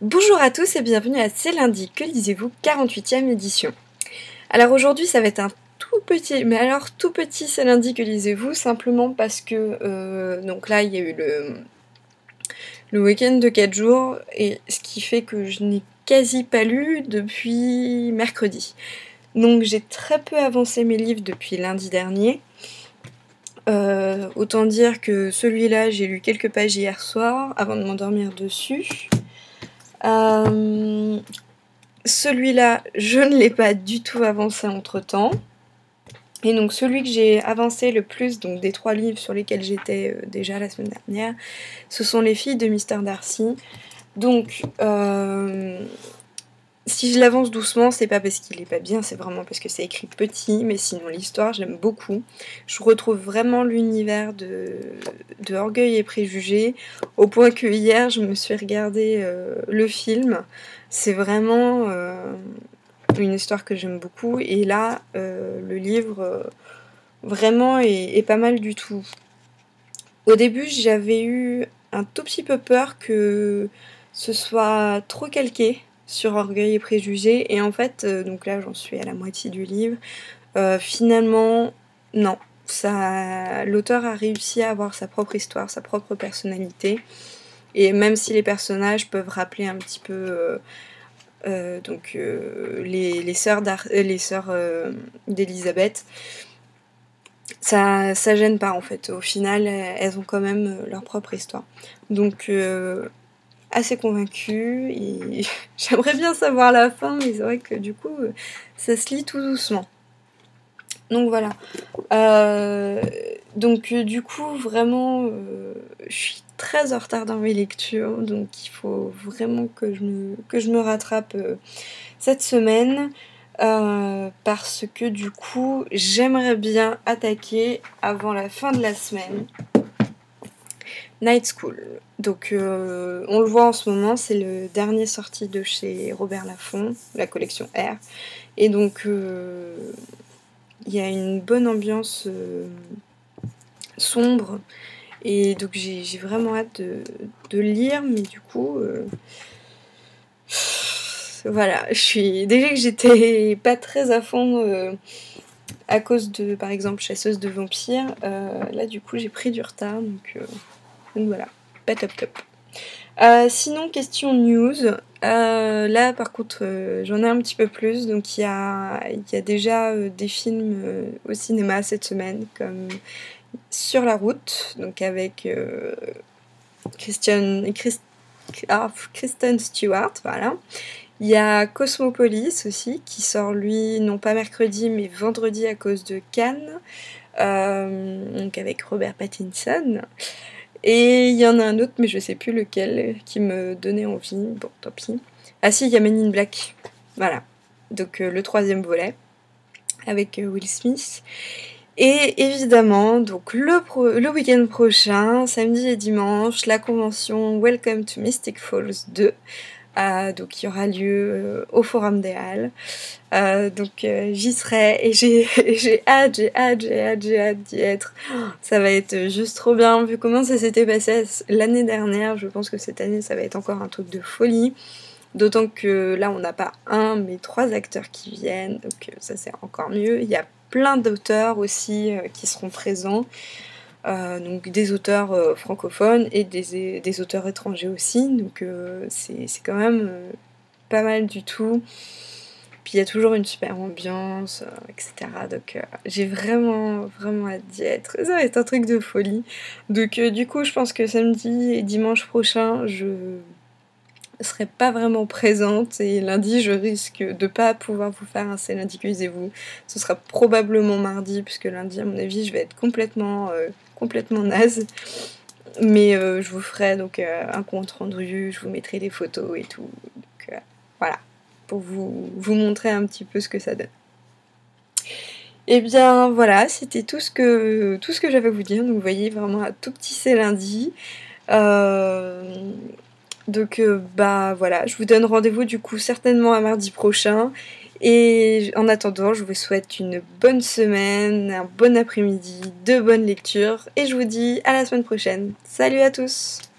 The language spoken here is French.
Bonjour à tous et bienvenue à C'est lundi, que lisez-vous 48e édition. Alors aujourd'hui ça va être un tout petit, mais alors tout petit C'est lundi que lisez-vous, simplement parce que donc là il y a eu le week-end de 4 jours, et ce qui fait que je n'ai quasi pas lu depuis mercredi. Donc j'ai très peu avancé mes livres depuis lundi dernier. Autant dire que celui-là j'ai lu quelques pages hier soir avant de m'endormir dessus. Celui-là, je ne l'ai pas du tout avancé entre-temps. Et donc celui que j'ai avancé le plus, donc des 3 livres sur lesquels j'étais déjà la semaine dernière, ce sont Les filles de Mr. Darcy. Donc, si je l'avance doucement, c'est pas parce qu'il est pas bien, c'est vraiment parce que c'est écrit petit, mais sinon l'histoire, j'aime beaucoup. Je retrouve vraiment l'univers de Orgueil et Préjugés, au point que hier, je me suis regardé le film. C'est vraiment une histoire que j'aime beaucoup, et là, le livre, vraiment, est pas mal du tout. Au début, j'avais eu un tout petit peu peur que ce soit trop calqué sur Orgueil et Préjugés, et en fait, donc là j'en suis à la moitié du livre, finalement, non. L'auteur a réussi à avoir sa propre histoire, sa propre personnalité, et même si les personnages peuvent rappeler un petit peu les sœurs d'Elisabeth, ça gêne pas en fait. Au final, elles ont quand même leur propre histoire. Donc assez convaincue, et j'aimerais bien savoir la fin, mais c'est vrai que du coup ça se lit tout doucement. Donc voilà. Du coup vraiment je suis très en retard dans mes lectures, donc il faut vraiment que je me rattrape cette semaine, parce que du coup j'aimerais bien attaquer avant la fin de la semaine Night School. Donc on le voit en ce moment, c'est le dernier sorti de chez Robert Laffont, la collection R. Et donc il y a une bonne ambiance sombre, et donc j'ai vraiment hâte de lire, mais du coup voilà, déjà que j'étais pas très à fond à cause de, par exemple, Chasseuse de vampires, là du coup j'ai pris du retard, donc voilà, pas top top. Sinon, question news, là par contre j'en ai un petit peu plus, donc il y a déjà des films au cinéma cette semaine, comme Sur la route, donc avec Kristen Stewart, voilà. Il y a Cosmopolis aussi, qui sort lui, non pas mercredi, mais vendredi à cause de Cannes, donc avec Robert Pattinson. Et il y en a un autre, mais je sais plus lequel, qui me donnait envie. Bon, tant pis. Ah si, il y a Men in Black. Voilà. Donc le 3e volet, avec Will Smith. Et évidemment, donc le week-end prochain, samedi et dimanche, la convention Welcome to Mystic Falls 2. Donc il y aura lieu au Forum des Halles. Donc j'y serai, et j'ai hâte d'y être. Ça va être juste trop bien, vu comment ça s'était passé l'année dernière. Je pense que cette année ça va être encore un truc de folie. D'autant que là on n'a pas un mais 3 acteurs qui viennent, donc ça c'est encore mieux. Il y a plein d'auteurs aussi qui seront présents. Donc des auteurs francophones et des auteurs étrangers aussi, donc c'est quand même pas mal du tout. Puis il y a toujours une super ambiance, etc. Donc j'ai vraiment hâte d'y être. Ça va être un truc de folie. Donc du coup je pense que samedi et dimanche prochain je serai pas vraiment présente, et lundi je risque de pas pouvoir vous faire un C'est lundi que lisez-vous. Ce sera probablement mardi, puisque lundi à mon avis je vais être complètement naze. Mais je vous ferai donc un compte rendu, je vous mettrai des photos et tout. Donc voilà, pour vous montrer un petit peu ce que ça donne. Et bien voilà, c'était tout ce que j'avais à vous dire. Donc vous voyez, vraiment un tout petit C'est lundi. Donc bah voilà, je vous donne rendez-vous du coup certainement à mardi prochain. Et en attendant, je vous souhaite une bonne semaine, un bon après-midi, de bonnes lectures, et je vous dis à la semaine prochaine. Salut à tous!